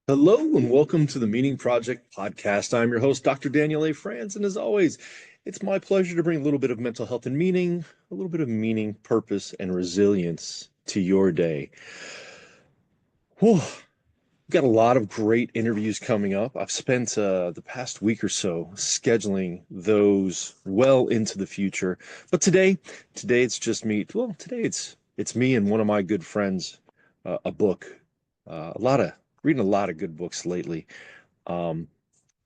Hello and welcome to the Meaning Project podcast. I'm your host, Dr. Daniel A. Franz, and as always, it's my pleasure to bring a little bit of mental health and meaning, a little bit of meaning, purpose, and resilience to your day. Whew. We've got a lot of great interviews coming up. I've spent the past week or so scheduling those well into the future, but today it's just me. Well, today it's me and one of my good friends, a book, a lot of reading a lot of good books lately. Um,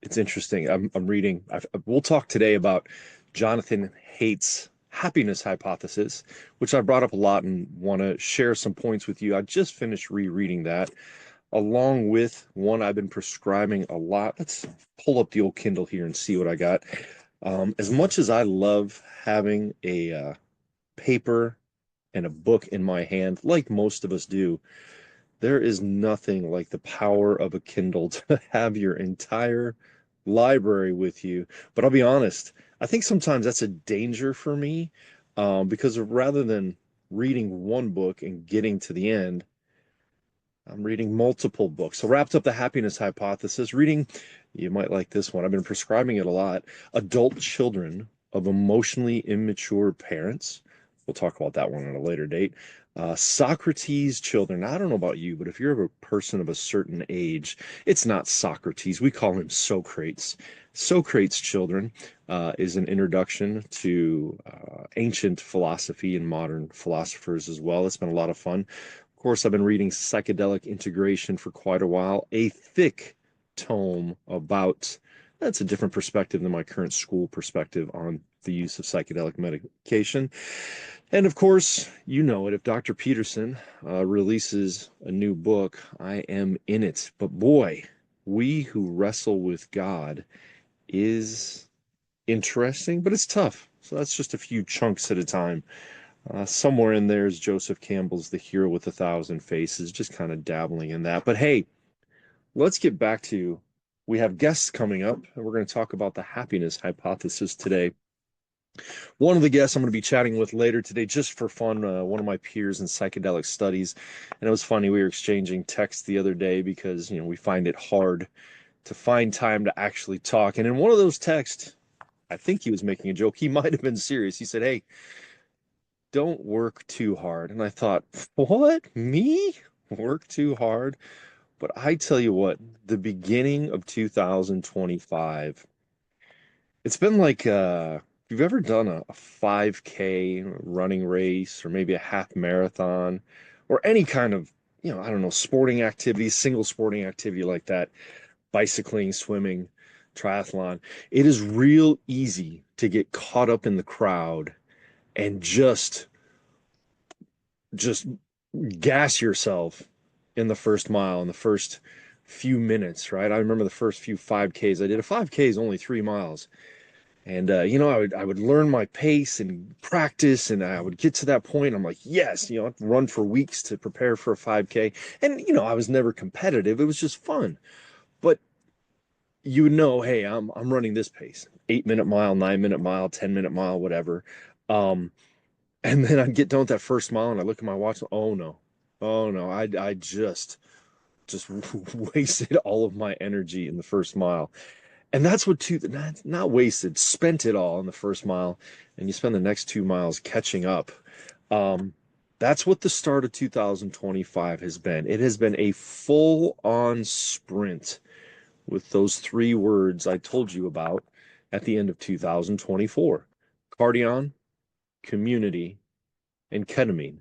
it's interesting. I'm reading. We'll talk today about Jonathan Haidt's happiness hypothesis, which I brought up a lot and want to share some points with you. I just finished rereading that, along with one I've been prescribing a lot. Let's pull up the old Kindle here and see what I got. As much as I love having a paper and a book in my hand, like most of us do, there is nothing like the power of a Kindle to have your entire library with you. But I'll be honest, I think sometimes that's a danger for me, because rather than reading one book and getting to the end, I'm reading multiple books. So wrapped up the happiness hypothesis, reading, you might like this one. I've been prescribing it a lot. Adult Children of Emotionally Immature Parents. We'll talk about that one at a later date. Socrates' Children. Now, I don't know about you, but if you're a person of a certain age, it's not Socrates. We call him Socrates. Socrates' Children is an introduction to ancient philosophy and modern philosophers as well. It's been a lot of fun. Of course, I've been reading Psychedelic Integration for quite a while, a thick tome about that's a different perspective than my current school perspective on the use of psychedelic medication. And of course, you know it, if Dr. Peterson releases a new book, I am in it. But boy, We Who Wrestle with God is interesting, but it's tough. So that's just a few chunks at a time. Somewhere in there is Joseph Campbell's The Hero with a Thousand Faces, just kind of dabbling in that. But hey, let's get back to we have guests coming up, and we're going to talk about the happiness hypothesis today. One of the guests I'm going to be chatting with later today, just for fun, one of my peers in psychedelic studies. And it was funny, we were exchanging texts the other day because, we find it hard to find time to actually talk. And in one of those texts, I think he was making a joke. He might have been serious. He said, "Hey, don't work too hard." And I thought, what? Me? Work too hard? But I tell you what, the beginning of 2025, it's been like if you've ever done a 5K running race or maybe a half marathon or any kind of, I don't know, sporting activity, single sporting activity like that, bicycling, swimming, triathlon, it is real easy to get caught up in the crowd and just gas yourself in the first mile, in the first few minutes, right? I remember the first few 5Ks I did. A 5K is only 3 miles. And I would learn my pace and practice, and I would get to that point. I'm like, yes, I'd run for weeks to prepare for a 5K. And I was never competitive. It was just fun. But you would know, hey, I'm running this pace, 8 minute mile, 9 minute mile, 10 minute mile, whatever. Um, and then I'd get done with that first mile, and I look at my watch. Oh no, oh no, I just wasted all of my energy in the first mile. And that's what not wasted, spent it all in the first mile, and you spend the next 2 miles catching up. Um, that's what the start of 2025 has been. It has been a full-on sprint with those three words I told you about at the end of 2024: cardion, community, and ketamine.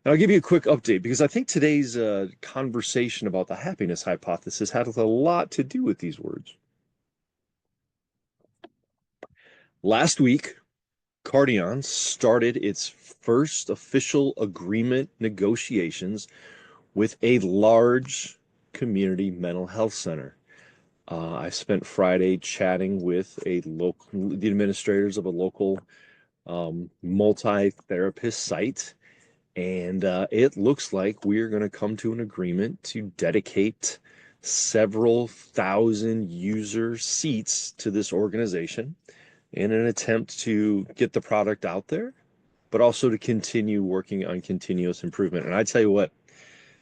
And I'll give you a quick update because I think today's conversation about the happiness hypothesis had a lot to do with these words. Last week, Cardion started its first official agreement negotiations with a large community mental health center. I spent Friday chatting with the administrators of a local multi-therapist site, and it looks like we're going to come to an agreement to dedicate several thousand user seats to this organization in an attempt to get the product out there, but also to continue working on continuous improvement. And I tell you what,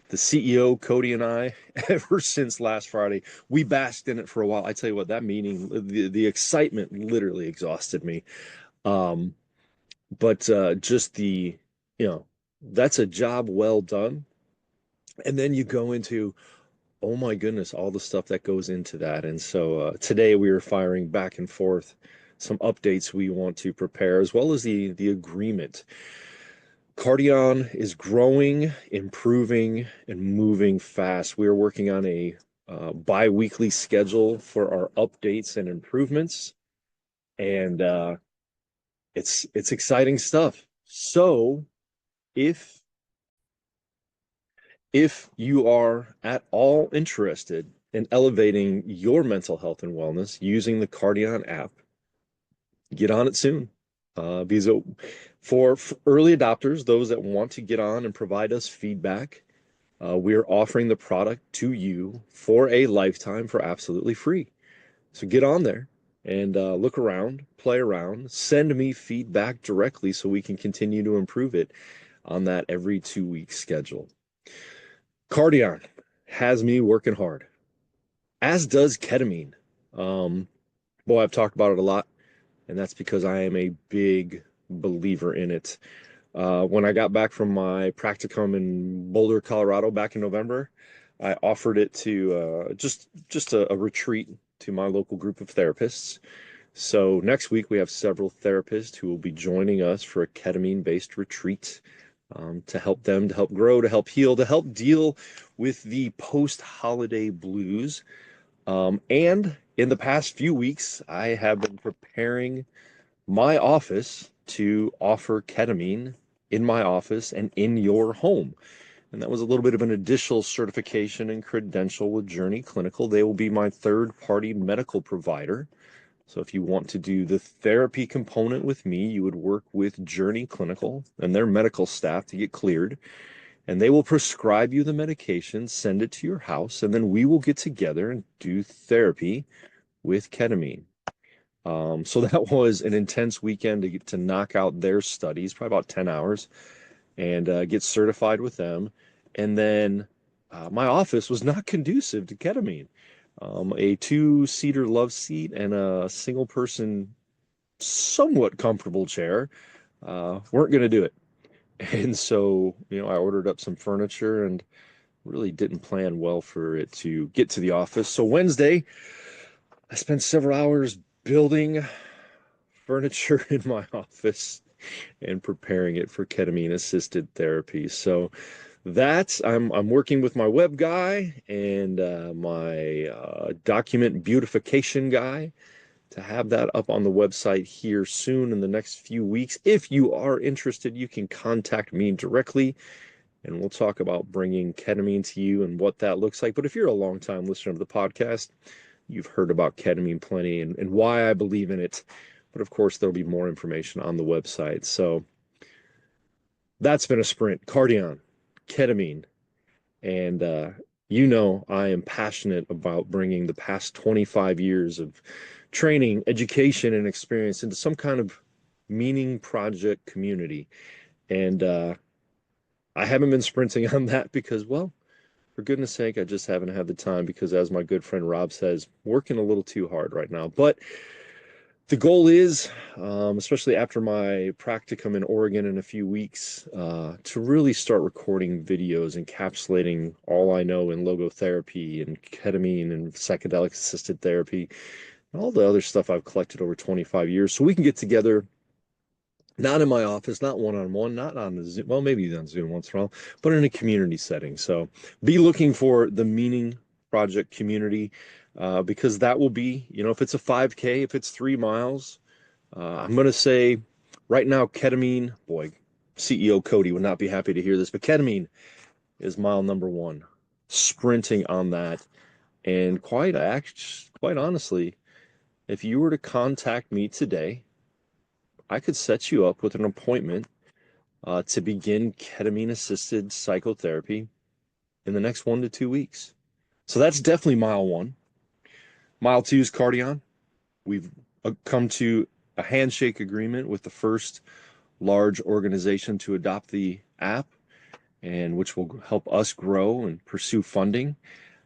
The CEO, Cody, and I, ever since last Friday, we basked in it for a while. I tell you what, that meeting, the excitement literally exhausted me. Um, but just you know, that's a job well done. And then you go into, oh my goodness, all the stuff that goes into that. And so today we were firing back and forth some updates we want to prepare, as well as the agreement. Cardion is growing, improving, and moving fast. We are working on a bi-weekly schedule for our updates and improvements, and it's exciting stuff. So if you are at all interested in elevating your mental health and wellness using the Cardion app, get on it soon. Because for early adopters, those that want to get on and provide us feedback, we are offering the product to you for a lifetime for absolutely free. So get on there and look around, play around, send me feedback directly so we can continue to improve it on that every 2 week schedule. Cardion has me working hard, as does ketamine. Um, Boy, I've talked about it a lot, and that's because I am a big believer in it. When I got back from my practicum in Boulder, Colorado back in November, I offered it to just a retreat to my local group of therapists. So next week we have several therapists who will be joining us for a ketamine-based retreat to help them, to help grow, to help heal, to help deal with the post-holiday blues. And in the past few weeks, I have been preparing my office to offer ketamine in my office and in your home. And that was a little bit of an additional certification and credential with Journey Clinical. They will be my third-party medical provider. So if you want to do the therapy component with me, you would work with Journey Clinical and their medical staff to get cleared. And they will prescribe you the medication, send it to your house, and then we will get together and do therapy with ketamine. So that was an intense weekend to get to knock out their studies, probably about 10 hours, and get certified with them. And then my office was not conducive to ketamine. A two-seater love seat and a single person, somewhat comfortable chair weren't going to do it. And so, I ordered up some furniture and really didn't plan well for it to get to the office. So Wednesday, I spent several hours building furniture in my office and preparing it for ketamine assisted therapy. So I'm working with my web guy and my document beautification guy to have that up on the website here soon in the next few weeks. If you are interested, you can contact me directly and we'll talk about bringing ketamine to you and what that looks like. But if you're a long-time listener of the podcast, you've heard about ketamine plenty and why I believe in it. But of course, there'll be more information on the website. So that's been a sprint. Cardion, ketamine, and I am passionate about bringing the past 25 years of training, education, and experience into some kind of meaning project community. And I haven't been sprinting on that because, well, for goodness sake, I just haven't had the time because, as my good friend Rob says, working a little too hard right now. But the goal is, especially after my practicum in Oregon in a few weeks, to really start recording videos encapsulating all I know in logotherapy and ketamine and psychedelic assisted therapy and all the other stuff I've collected over 25 years so we can get together, not in my office, not one-on-one, not on the Zoom, well, maybe on Zoom once in a while, but in a community setting. So be looking for the Meaning Project community because that will be, if it's a 5K, if it's 3 miles, I'm going to say right now, ketamine, boy, CEO Cody would not be happy to hear this, but ketamine is mile number one, sprinting on that. And quite honestly, if you were to contact me today, I could set you up with an appointment to begin ketamine assisted psychotherapy in the next 1 to 2 weeks. So that's definitely mile one. Mile two is Cardion. We've come to a handshake agreement with the first large organization to adopt the app. and which will help us grow and pursue funding.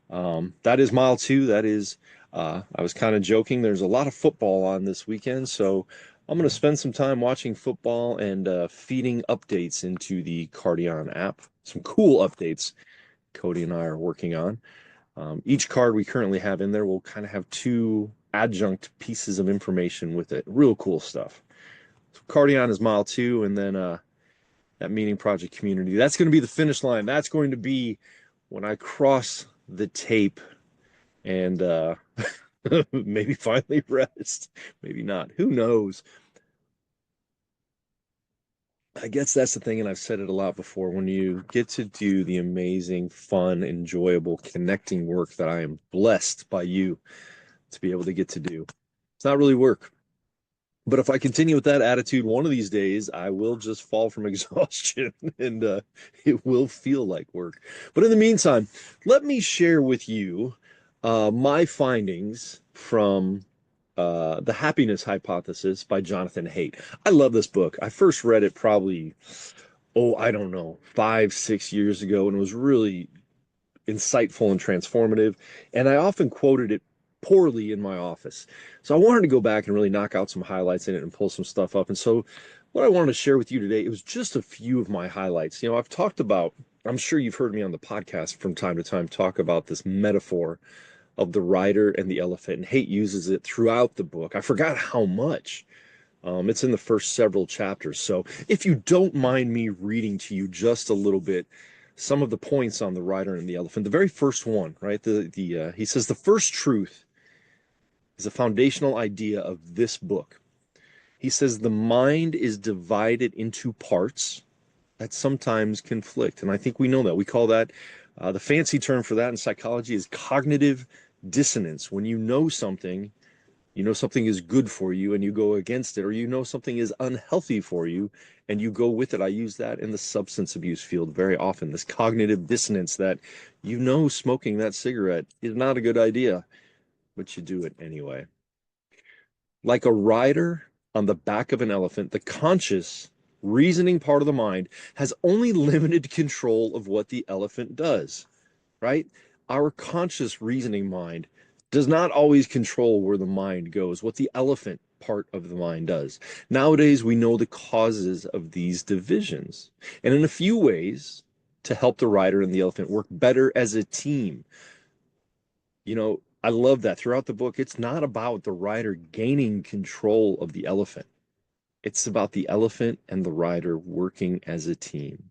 That is mile two. That is, I was kind of joking. There's a lot of football on this weekend, so I'm going to spend some time watching football and feeding updates into the Cardion app. Some cool updates Cody and I are working on. Each card we currently have in there will kind of have two adjunct pieces of information with it. Real cool stuff. So Cardion is mile two, and then that meeting project community. That's going to be the finish line. That's going to be when I cross the tape and maybe finally rest. Maybe not. Who knows? I guess that's the thing, and I've said it a lot before. When you get to do the amazing, fun, enjoyable, connecting work that I am blessed by you to be able to get to do, it's not really work. But if I continue with that attitude, one of these days I will just fall from exhaustion and it will feel like work. But in the meantime, let me share with you my findings from The Happiness Hypothesis by Jonathan Haidt. I love this book. I first read it probably, oh, I don't know, 5, 6 years ago, and it was really insightful and transformative. And I often quoted it poorly in my office. So I wanted to go back and really knock out some highlights in it and pull some stuff up. And so what I wanted to share with you today, it was just a few of my highlights. You know, I've talked about, I'm sure you've heard me on the podcast from time to time talk about this metaphor of the rider and the elephant, and Haidt uses it throughout the book. I forgot how much. It's in the first several chapters. So if you don't mind me reading to you just a little bit, some of the points on the rider and the elephant. The very first one, right? He says the first truth is a foundational idea of this book. He says the mind is divided into parts that sometimes conflict, and I think we know that. We call that the fancy term for that in psychology is cognitive dissonance. When you know something is good for you and you go against it, or you know something is unhealthy for you and you go with it. I use that in the substance abuse field very often, this cognitive dissonance that you know smoking that cigarette is not a good idea, but you do it anyway. Like a rider on the back of an elephant, the conscious reasoning part of the mind has only limited control of what the elephant does, right? Our conscious reasoning mind does not always control where the mind goes, what the elephant part of the mind does. Nowadays, we know the causes of these divisions. And in a few ways, to help the rider and the elephant work better as a team. You know, I love that throughout the book. It's not about the rider gaining control of the elephant. It's about the elephant and the rider working as a team.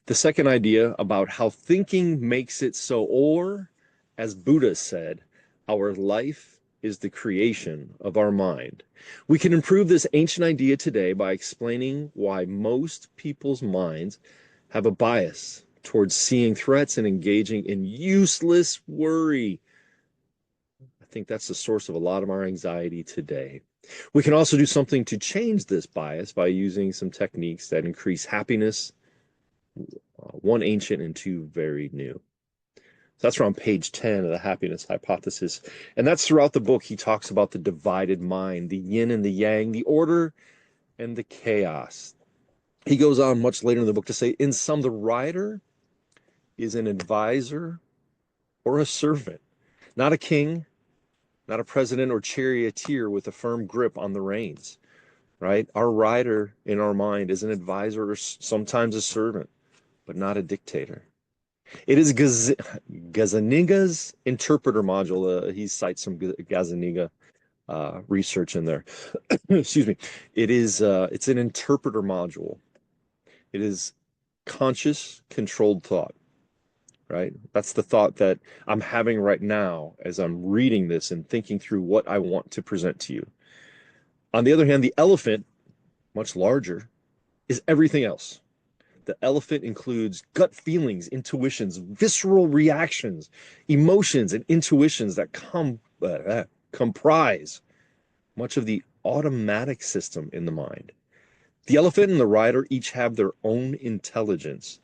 The second idea about how thinking makes it so, or as Buddha said, our life is the creation of our mind. We can improve this ancient idea today by explaining why most people's minds have a bias towards seeing threats and engaging in useless worry. I think that's the source of a lot of our anxiety today. We can also do something to change this bias by using some techniques that increase happiness, one ancient and two very new. So that's around page 10 of the happiness hypothesis. And that's throughout the book. He talks about the divided mind, the yin and the yang, the order and the chaos. He goes on much later in the book to say, in sum, the rider is an advisor or a servant, not a king, not a president or charioteer with a firm grip on the reins, right? Our rider in our mind is an advisor or sometimes a servant, but not a dictator. It is Gazzaniga's interpreter module. He cites some Gazzaniga research in there. Excuse me. It's an interpreter module. It is conscious, controlled thought, right? That's the thought that I'm having right now as I'm reading this and thinking through what I want to present to you. On the other hand, the elephant, much larger, is everything else. The elephant includes gut feelings, intuitions, visceral reactions, emotions, and intuitions that comprise much of the automatic system in the mind. The elephant and the rider each have their own intelligence,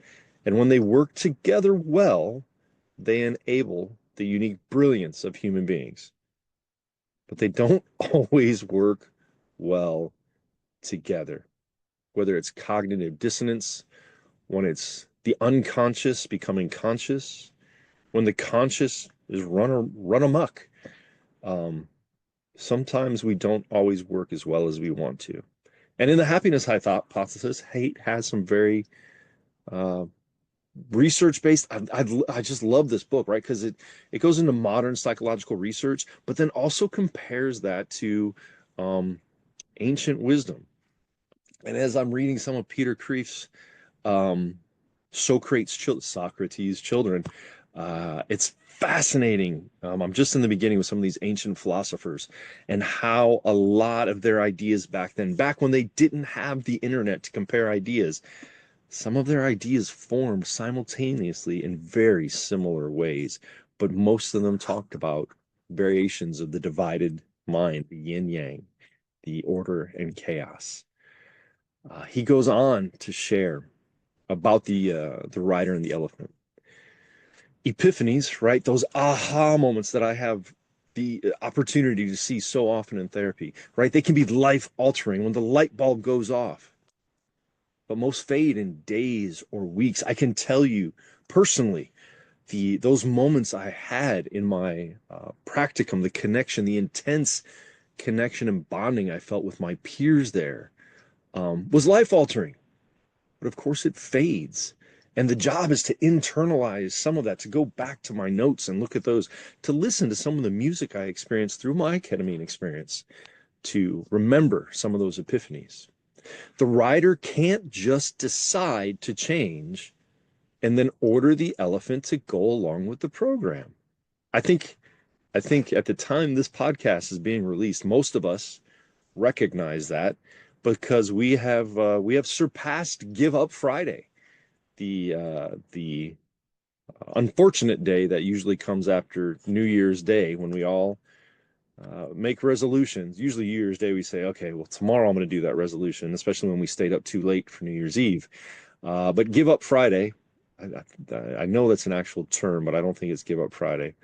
and when they work together well, they enable the unique brilliance of human beings. But they don't always work well together, whether it's cognitive dissonance when it's the unconscious becoming conscious, when the conscious is run amok. Um, Sometimes we don't always work as well as we want to. And in the happiness hypothesis, Haidt has some very uh, research based. I just love this book, right? Because it goes into modern psychological research, but then also compares that to um, ancient wisdom. And as I'm reading some of Peter Kreeft's um, Socrates' children, it's fascinating. I'm just in the beginning with some of these ancient philosophers and how a lot of their ideas back then, back when they didn't have the internet to compare ideas, some of their ideas formed simultaneously in very similar ways, but most of them talked about variations of the divided mind, the yin yang, the order and chaos. He goes on to share about the rider and the elephant. Epiphanies, right? Those aha moments that I have the opportunity to see so often in therapy, right? They can be life altering when the light bulb goes off, but most fade in days or weeks. I can tell you personally, those moments I had in my practicum, the connection, the intense connection and bonding I felt with my peers there was life altering. But of course, it fades. And the job is to internalize some of that, to go back to my notes and look at those, to listen to some of the music I experienced through my ketamine experience, to remember some of those epiphanies. The rider can't just decide to change and then order the elephant to go along with the program. I think I think at the time this podcast is being released, most of us recognize that because we have surpassed Give Up Friday, the unfortunate day that usually comes after New Year's Day when we all make resolutions. Usually New Year's Day we say, okay, well tomorrow I'm going to do that resolution, especially when we stayed up too late for New Year's Eve. But Give Up Friday, I know that's an actual term, but I don't think it's Give Up Friday.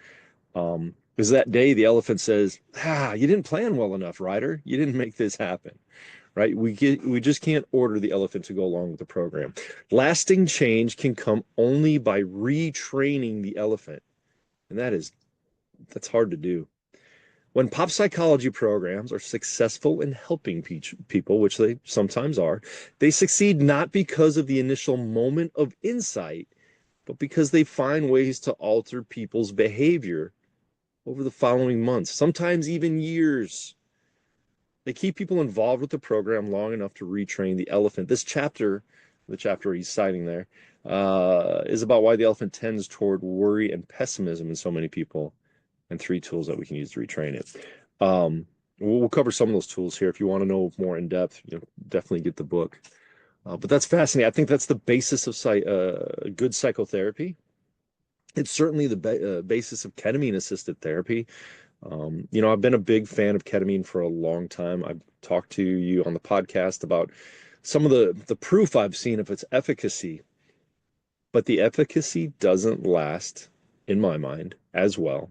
Because that day the elephant says, you didn't plan well enough, Ryder. You didn't make this happen, right? We just can't order the elephant to go along with the program. Lasting change can come only by retraining the elephant, and that's hard to do. When pop psychology programs are successful in helping people, which they sometimes are, they succeed not because of the initial moment of insight, but because they find ways to alter people's behavior over the following months, sometimes even years. They keep people involved with the program long enough to retrain the elephant. This chapter, the chapter he's citing there, is about why the elephant tends toward worry and pessimism in so many people, and 3 tools that we can use to retrain it. We'll cover some of those tools here. If you want to know more in depth, definitely get the book. But that's fascinating. I think that's the basis of good psychotherapy. It's certainly the basis of ketamine-assisted therapy. I've been a big fan of ketamine for a long time. I've talked to you on the podcast about some of the proof I've seen of its efficacy, but the efficacy doesn't last, in my mind, as well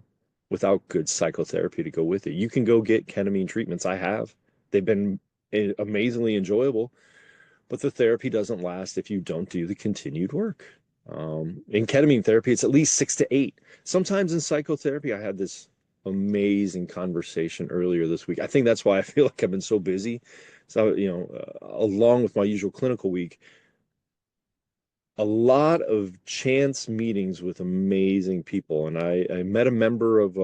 without good psychotherapy to go with it. You can go get ketamine treatments. I have. They've been amazingly enjoyable, but the therapy doesn't last if you don't do the continued work. In ketamine therapy, it's at least 6 to 8. Sometimes in psychotherapy, I had this amazing conversation earlier this week. I think that's why I feel like I've been so busy. So, along with my usual clinical week, a lot of chance meetings with amazing people. And I met a member of,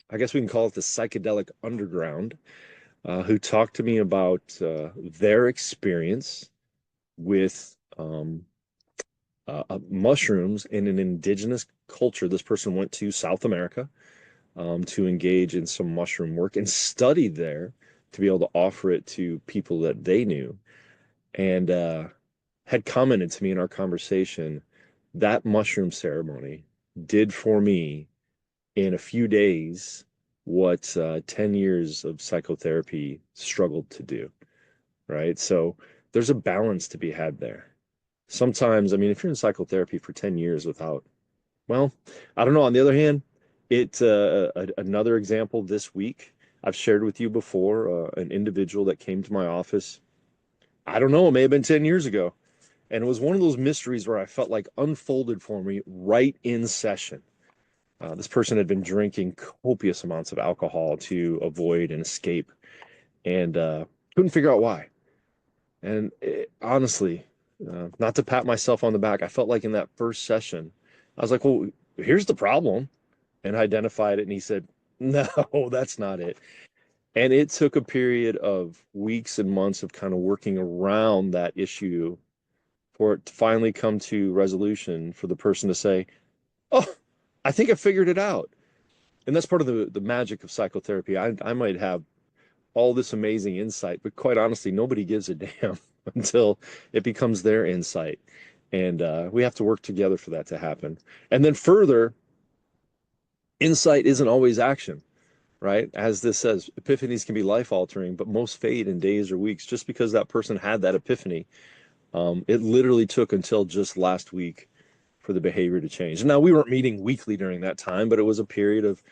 I guess we can call it the psychedelic underground, who talked to me about their experience with mushrooms in an indigenous culture. This person went to South America to engage in some mushroom work and studied there to be able to offer it to people that they knew, and had commented to me in our conversation that mushroom ceremony did for me in a few days what 10 years of psychotherapy struggled to do, right? So there's a balance to be had there. Sometimes, I mean, if you're in psychotherapy for 10 years without, well, I don't know. On the other hand, it's another example this week. I've shared with you before an individual that came to my office. I don't know, it may have been 10 years ago. And it was one of those mysteries where I felt like unfolded for me right in session. This person had been drinking copious amounts of alcohol to avoid and escape, and couldn't figure out why. And honestly, not to pat myself on the back, I felt like in that first session, I was like, well, here's the problem, and I identified it. And he said, no, that's not it. And it took a period of weeks and months of kind of working around that issue for it to finally come to resolution for the person to say, oh, I think I figured it out. And that's part of the magic of psychotherapy. I might have all this amazing insight, but quite honestly, nobody gives a damn until it becomes their insight. And we have to work together for that to happen. And then further, insight isn't always action, right? As this says, epiphanies can be life altering, but most fade in days or weeks just because that person had that epiphany. It literally took until just last week for the behavior to change. Now, we weren't meeting weekly during that time, but it was a period of,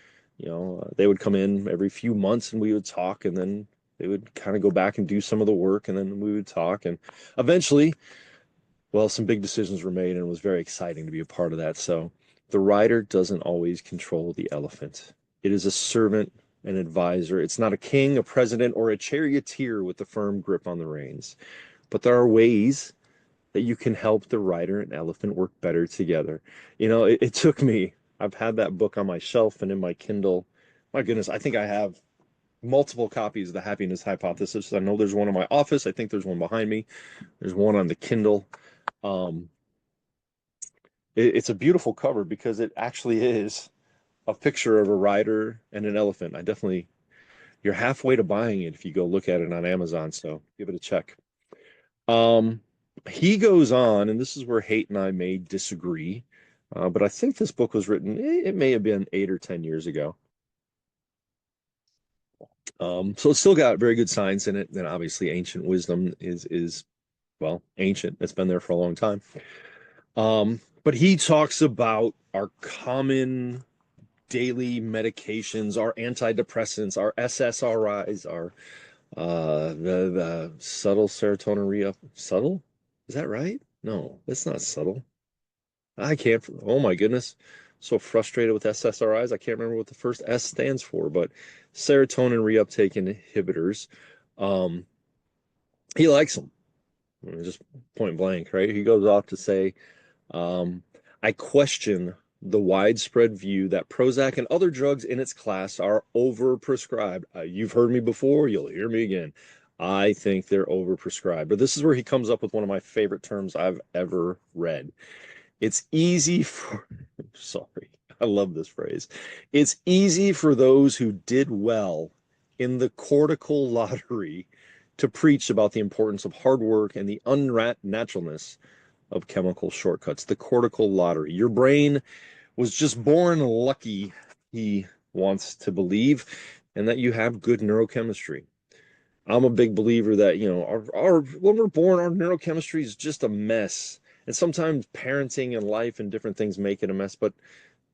they would come in every few months and we would talk, and then they would kind of go back and do some of the work, and then we would talk. And eventually, well, some big decisions were made, and it was very exciting to be a part of that. So the rider doesn't always control the elephant. It is a servant, an advisor. It's not a king, a president, or a charioteer with a firm grip on the reins. But there are ways that you can help the rider and elephant work better together. It took me, I've had that book on my shelf and in my Kindle. My goodness, I think I have multiple copies of The Happiness Hypothesis. I know there's one in my office. I think there's one behind me. There's one on the Kindle. Um, it's a beautiful cover because it actually is a picture of a rider and an elephant. You're halfway to buying it if you go look at it on Amazon. So give it a check. Um, he goes on, and this is where Haidt and I may disagree, but I think this book was written, it may have been 8 or 10 years ago. So it's still got very good science in it, and obviously ancient wisdom is well, ancient. It's been there for a long time. But he talks about our common daily medications, our antidepressants, our SSRIs, our the subtle serotonin re-up. Subtle? Is that right? No, that's not subtle. I can't. Oh my goodness. So frustrated with SSRIs. I can't remember what the first S stands for, but serotonin reuptake inhibitors. Um, he likes them. Just point blank, right? He goes off to say, um, I question the widespread view that Prozac and other drugs in its class are overprescribed. You've heard me before, you'll hear me again. I think they're overprescribed. But this is where he comes up with one of my favorite terms I've ever read. It's easy for, sorry, I love this phrase. It's easy for those who did well in the cortical lottery to preach about the importance of hard work and the unnaturalness of chemical shortcuts. The cortical lottery. Your brain was just born lucky, he wants to believe, and that you have good neurochemistry. I'm a big believer that, our when we're born, our neurochemistry is just a mess. And sometimes parenting and life and different things make it a mess, but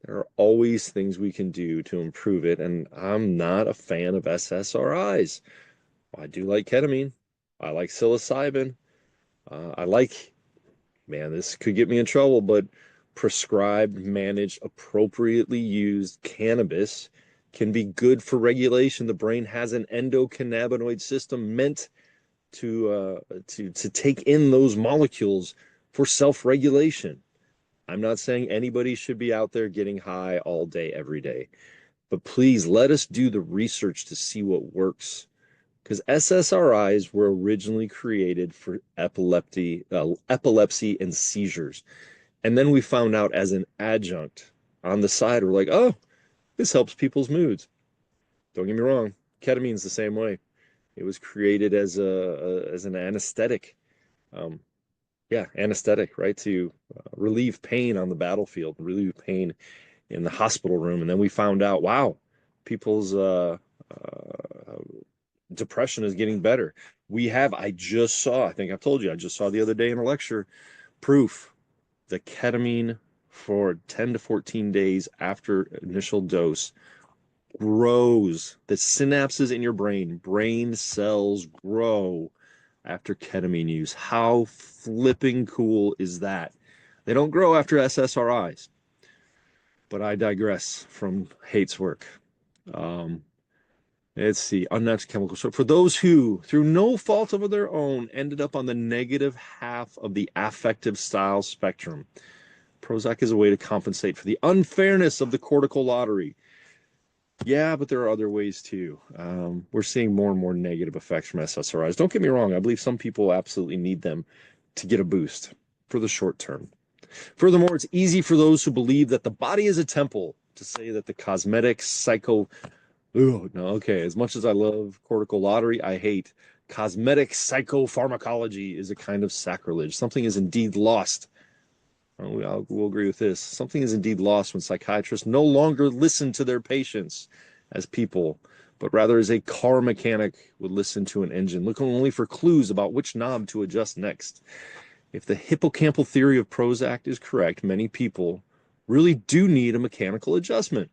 there are always things we can do to improve it. And I'm not a fan of SSRIs. I do like ketamine. I like psilocybin. I like, man, this could get me in trouble, but prescribed, managed, appropriately used cannabis can be good for regulation. The brain has an endocannabinoid system meant to take in those molecules for self-regulation. I'm not saying anybody should be out there getting high all day, every day, but please let us do the research to see what works. Because SSRIs were originally created for epilepsy and seizures. And then we found out as an adjunct on the side, we're like, oh, this helps people's moods. Don't get me wrong, ketamine's the same way. It was created as an anesthetic. Um, yeah, anesthetic, right? To relieve pain on the battlefield, relieve pain in the hospital room. And then we found out, wow, people's depression is getting better. I just saw, I think I've told you, I just saw the other day in a lecture, proof that ketamine for 10 to 14 days after initial dose grows the synapses in your brain cells grow after ketamine use. How flipping cool is that? They don't grow after SSRIs, but I digress from Haidt's work. Um, let's see, unnatural chemical. So for those who, through no fault of their own, ended up on the negative half of the affective style spectrum, Prozac is a way to compensate for the unfairness of the cortical lottery. Yeah, but there are other ways too. We're seeing more and more negative effects from SSRIs. Don't get me wrong, I believe some people absolutely need them to get a boost for the short term. Furthermore, it's easy for those who believe that the body is a temple to say that the cosmetic psycho. Oh, no, okay. As much as I love cortical lottery, I hate cosmetic psychopharmacology is a kind of sacrilege. Something is indeed lost. We'll agree with this. Something is indeed lost when psychiatrists no longer listen to their patients as people, but rather as a car mechanic would listen to an engine, looking only for clues about which knob to adjust next. If the hippocampal theory of Prozac is correct, many people really do need a mechanical adjustment.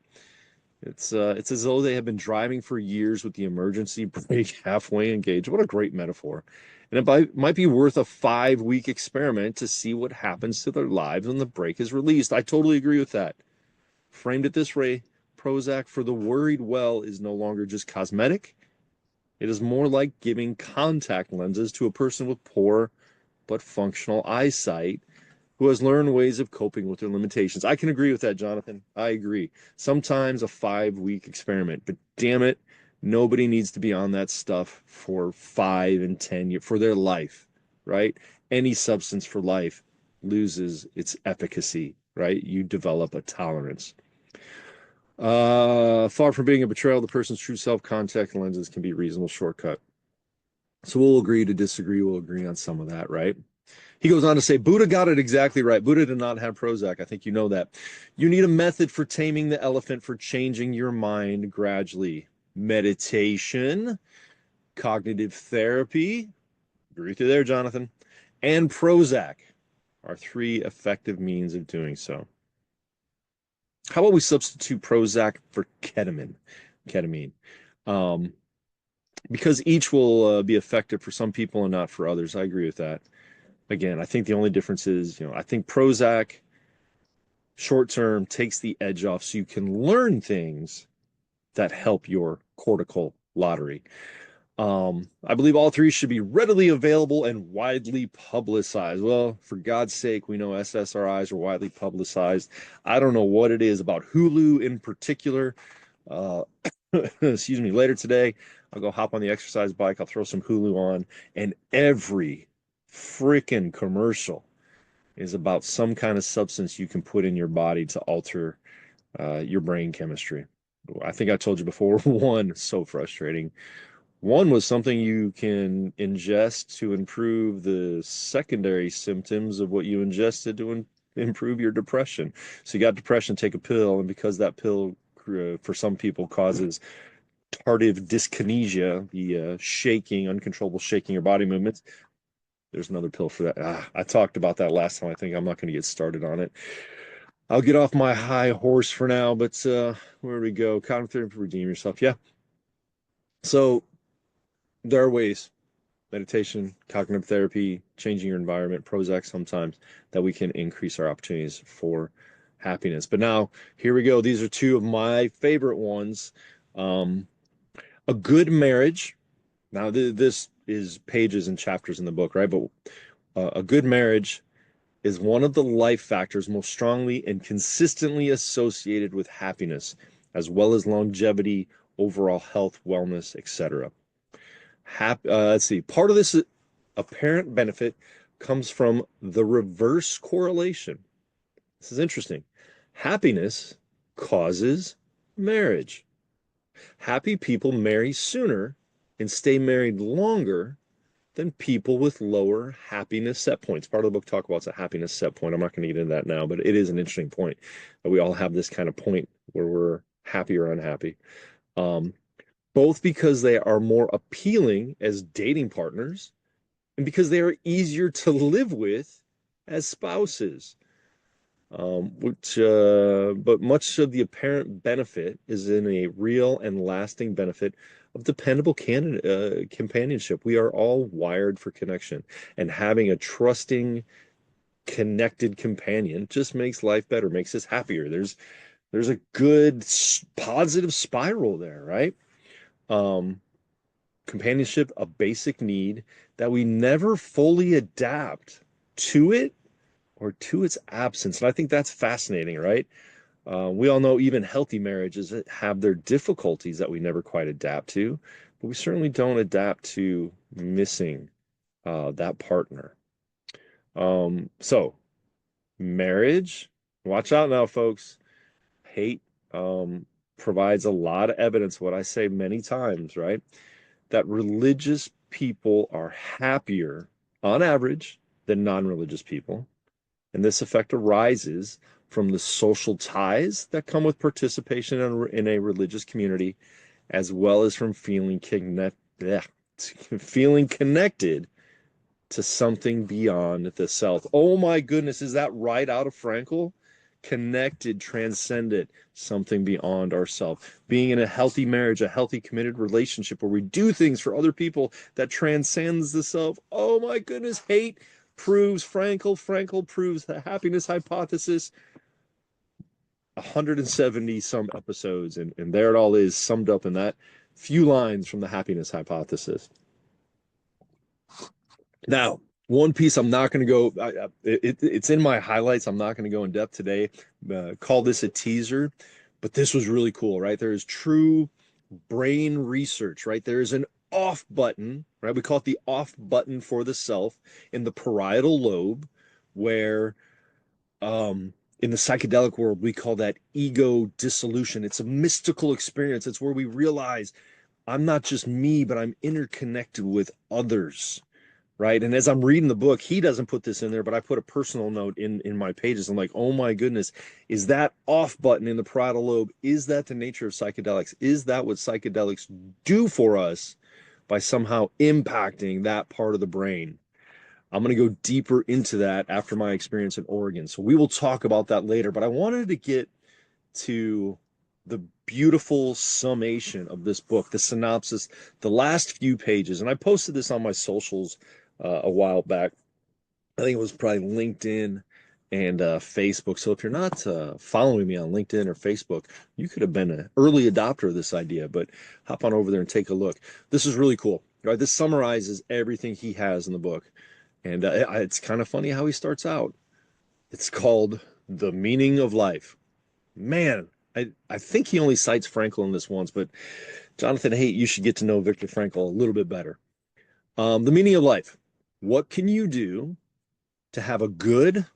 It's as though they have been driving for years with the emergency brake halfway engaged. What a great metaphor. And might be worth a 5-week experiment to see what happens to their lives when the brake is released. I totally agree with that. Framed it this way, Prozac for the worried well is no longer just cosmetic. It is more like giving contact lenses to a person with poor but functional eyesight who has learned ways of coping with their limitations. I can agree with that, Jonathan. I agree. Sometimes a 5-week experiment, but damn it, nobody needs to be on that stuff for 5 and 10 years for their life, right? Any substance for life loses its efficacy, right? You develop a tolerance. Far from being a betrayal, the person's true self, contact lenses can be a reasonable shortcut. So we'll agree to disagree. We'll agree on some of that, right? He goes on to say, Buddha got it exactly right. Buddha did not have Prozac. I think you know that. You need a method for taming the elephant, for changing your mind gradually. Meditation, cognitive therapy, agree with you there, Jonathan, and Prozac are 3 effective means of doing so. How about we substitute Prozac for ketamine? Um, because each will be effective for some people and not for others. I agree with that. Again, I think the only difference is, I think Prozac short term takes the edge off so you can learn things that help your cortical lottery. I believe all 3 should be readily available and widely publicized. Well, for God's sake, we know SSRIs are widely publicized. I don't know what it is about Hulu in particular. Uh, excuse me, later today, I'll go hop on the exercise bike. I'll throw some Hulu on, and every freaking commercial is about some kind of substance you can put in your body to alter your brain chemistry. I think I told you before, one, so frustrating. One was something you can ingest to improve the secondary symptoms of what you ingested to improve your depression. So you got depression, take a pill, and because that pill, for some people, causes tardive dyskinesia, the shaking, uncontrollable shaking your body movements, there's another pill for that. I talked about that last time. I think I'm not going to get started on it. I'll get off my high horse for now, but where we go? Cognitive therapy, redeem yourself. Yeah. So there are ways, meditation, cognitive therapy, changing your environment, Prozac sometimes, that we can increase our opportunities for happiness. But now, here we go. These are 2 of my favorite ones. A good marriage. Now, this is pages and chapters in the book, right? But a good marriage is one of the life factors most strongly and consistently associated with happiness, as well as longevity, overall health, wellness, etc. Let's see. Part of this apparent benefit comes from the reverse correlation. This is interesting. Happiness causes marriage. Happy people marry sooner and stay married longer than people with lower happiness set points. Part of the book talk about a happiness set point. I'm not going to get into that now, but it is an interesting point that we all have this kind of point where we're happy or unhappy. Both because they are more appealing as dating partners and because they are easier to live with as spouses. But much of the apparent benefit is in a real and lasting benefit of dependable companionship. We are all wired for connection, and having a trusting, connected companion just makes life better, makes us happier. There's a good positive spiral there, right? Um, Companionship, a basic need that we never fully adapt to it or to its absence. And I think that's fascinating, right? We all know even healthy marriages have their difficulties that we never quite adapt to, but we certainly don't adapt to missing that partner. So, marriage, watch out now, folks. Haidt provides a lot of evidence, what I say many times, right? That religious people are happier on average than non-religious people. And this effect arises from the social ties that come with participation in a religious community, as well as from feeling connected to something beyond the self. Oh my goodness, is that right out of Frankl? Connected, transcendent, something beyond ourself. Being in a healthy marriage, a healthy committed relationship where we do things for other people that transcends the self. Oh my goodness, Haidt proves Frankl. Frankl proves the happiness hypothesis. 170 some episodes, and there it all is summed up in that few lines from the happiness hypothesis. Now, one piece I'm not going to go, it's in my highlights. I'm not going to go in depth today. Call this a teaser, but this was really cool, right? There is true brain research, right? There is an off button, right? We call it the off button for the self in the parietal lobe, where in the psychedelic world, we call that ego dissolution. It's a mystical experience. It's where we realize I'm not just me, but I'm interconnected with others, right? And as I'm reading the book, he doesn't put this in there, but I put a personal note in my pages. I'm like, oh my goodness, is that off button in the parietal lobe? Is that the nature of psychedelics? Is that what psychedelics do for us by somehow impacting that part of the brain? I'm going to go deeper into that after my experience in Oregon. So we will talk about that later, but I wanted to get to the beautiful summation of this book, the synopsis, the last few pages. And I posted this on my socials a while back. I think it was probably LinkedIn and Facebook. So if you're not following me on LinkedIn or Facebook, you could have been an early adopter of this idea, but hop on over there and take a look. This is really cool, right? This summarizes everything he has in the book. And it's kind of funny how he starts out. It's called The Meaning of Life. Man, I think he only cites Frankl in this once, but Jonathan Haidt, you should get to know Viktor Frankl a little bit better. The meaning of life. What can you do to have a good,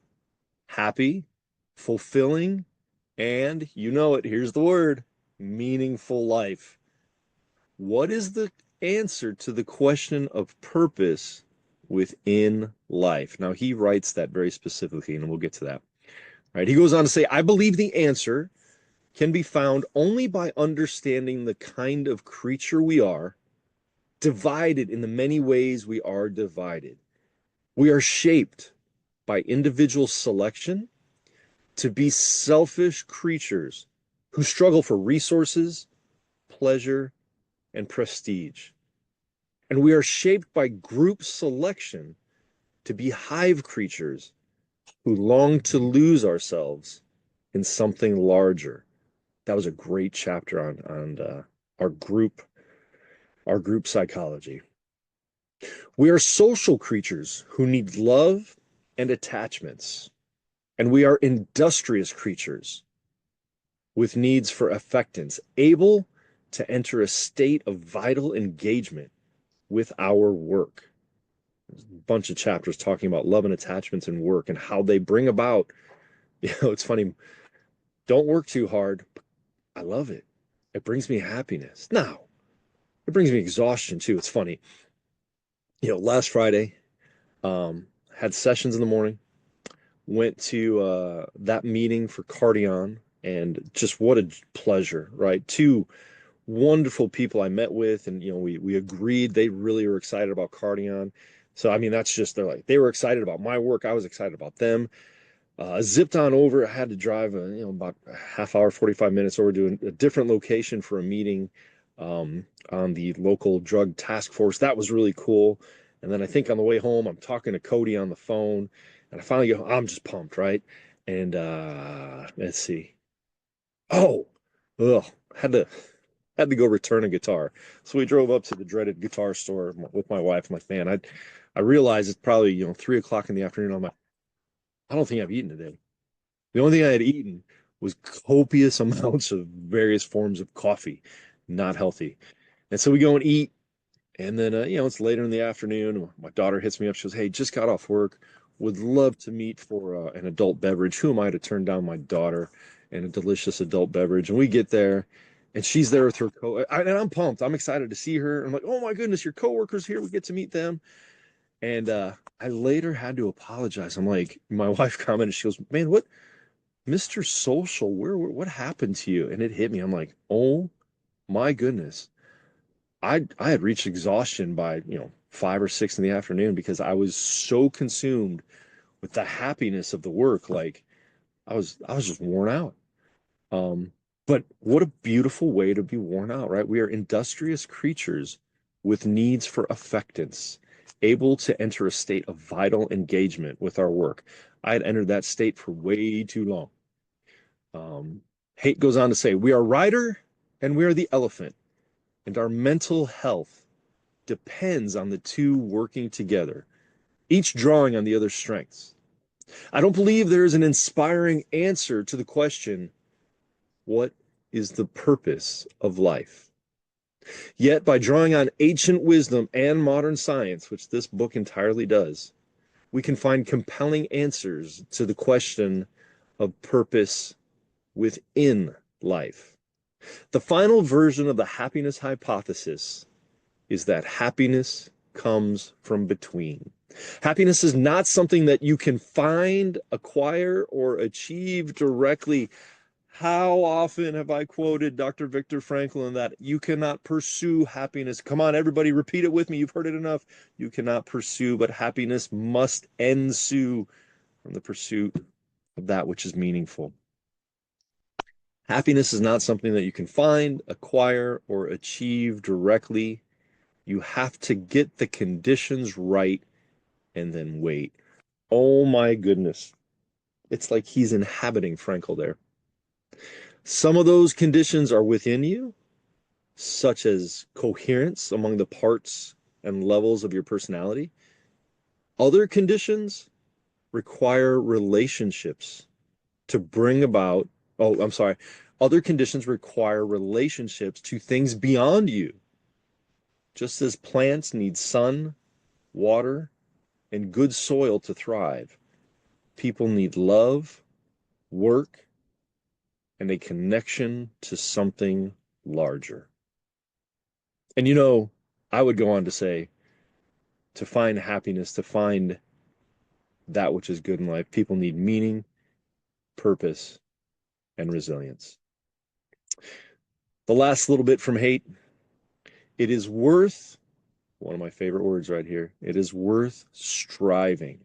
happy, fulfilling, and you know it, here's the word, meaningful life? What is the answer to the question of purpose within life? Now, he writes that very specifically, and we'll get to that. Right? He goes on to say, I believe the answer can be found only by understanding the kind of creature we are, divided in the many ways we are divided. We are shaped by individual selection to be selfish creatures who struggle for resources, pleasure, and prestige. And we are shaped by group selection to be hive creatures who long to lose ourselves in something larger. That was a great chapter on our group psychology. We are social creatures who need love and attachments, and we are industrious creatures with needs for affectance, able to enter a state of vital engagement with our work. There's a bunch of chapters talking about love and attachments and work and how they bring about, it's funny, don't work too hard. I love it. It brings me happiness. Now, it brings me exhaustion too. It's funny. Last Friday, had sessions in the morning, went to that meeting for Cardion, and just what a pleasure, right? Two wonderful people I met with, and we agreed. They really were excited about Cardion. So I mean, that's just, they were excited about my work. I was excited about them. Zipped on over. I had to drive about a half hour, 45 minutes over to a different location for a meeting. on the local drug task force. That was really cool. And then I think on the way home, I'm talking to Cody on the phone, and I finally go, I'm just pumped, right? And let's see. Oh, ugh, had to had to go return a guitar. So we drove up to the dreaded guitar store with my wife. I'm like, man, I realized it's probably, 3 o'clock in the afternoon. I'm like, I don't think I've eaten today. The only thing I had eaten was copious amounts of various forms of coffee, not healthy. And so we go and eat. And then, it's later in the afternoon. My daughter hits me up. She goes, hey, just got off work. Would love to meet for an adult beverage. Who am I to turn down my daughter and a delicious adult beverage? And we get there, and she's there with her and I'm pumped. I'm excited to see her. I'm like, oh my goodness, your coworkers here. We get to meet them. And I later had to apologize. I'm like, my wife commented, she goes, man, what, Mr. Social, what happened to you? And it hit me. I'm like, oh my goodness. I had reached exhaustion by, 5 or 6 in the afternoon because I was so consumed with the happiness of the work. Like I was just worn out. Um, but what a beautiful way to be worn out, right? We are industrious creatures with needs for affectance, able to enter a state of vital engagement with our work. I had entered that state for way too long. Haidt goes on to say, we are rider and we are the elephant, and our mental health depends on the two working together, each drawing on the other's strengths. I don't believe there is an inspiring answer to the question, what is the purpose of life? Yet, by drawing on ancient wisdom and modern science, which this book entirely does, we can find compelling answers to the question of purpose within life. The final version of the happiness hypothesis is that happiness comes from between. Happiness is not something that you can find, acquire, or achieve directly. How often have I quoted Dr. Viktor Frankl in that you cannot pursue happiness? Come on, everybody, repeat it with me. You've heard it enough. You cannot pursue, but happiness must ensue from the pursuit of that which is meaningful. Happiness is not something that you can find, acquire, or achieve directly. You have to get the conditions right and then wait. Oh my goodness. It's like he's inhabiting Frankel there. Some of those conditions are within you, such as coherence among the parts and levels of your personality. Other conditions require relationships to bring about, oh, I'm sorry. Other conditions require relationships to things beyond you. Just as plants need sun, water, and good soil to thrive, people need love, work, and a connection to something larger. And I would go on to say, to find happiness, to find that which is good in life, people need meaning, purpose, and resilience. The last little bit from Haidt, it is worth, one of my favorite words right here, it is worth striving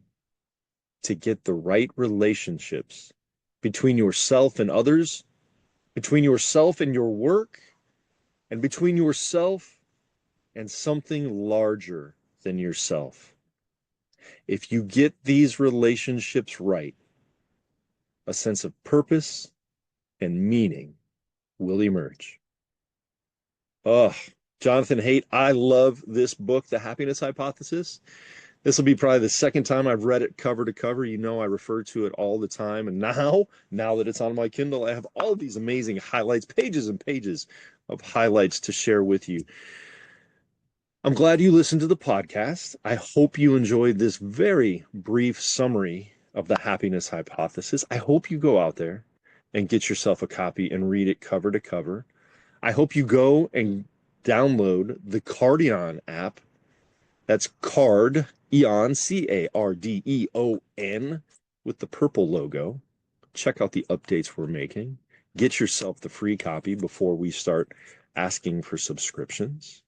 to get the right relationships between yourself and others, between yourself and your work, and between yourself and something larger than yourself. If you get these relationships right, a sense of purpose and meaning will emerge. Oh, Jonathan Haidt, I love this book, The Happiness Hypothesis. This will be probably the second time I've read it cover to cover. I refer to it all the time. And now that it's on my Kindle, I have all of these amazing highlights, pages and pages of highlights to share with you. I'm glad you listened to the podcast. I hope you enjoyed this very brief summary of the happiness hypothesis. I hope you go out there and get yourself a copy and read it cover to cover. I hope you go and download the Cardeon app. That's Card, Eon, Cardeon, with the purple logo. Check out the updates we're making. Get yourself the free copy before we start asking for subscriptions.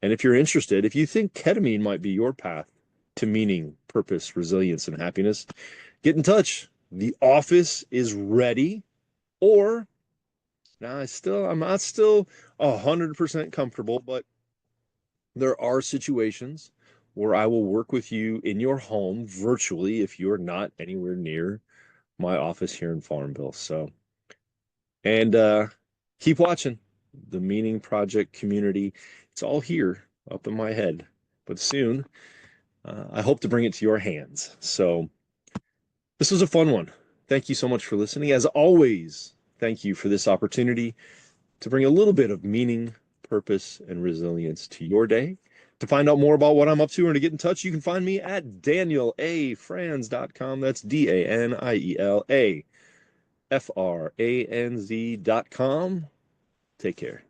And if you're interested, if you think ketamine might be your path to meaning, purpose, resilience, and happiness, get in touch. The office is ready, or Now, I'm not still 100% comfortable, but there are situations where I will work with you in your home virtually if you're not anywhere near my office here in Farmville. So, and keep watching the Meaning Project community. It's all here up in my head, but soon I hope to bring it to your hands. So, this was a fun one. Thank you so much for listening. As always, thank you for this opportunity to bring a little bit of meaning, purpose, and resilience to your day. To find out more about what I'm up to or to get in touch, you can find me at danielafranz.com. That's DANIELAFRANZ.com. Take care.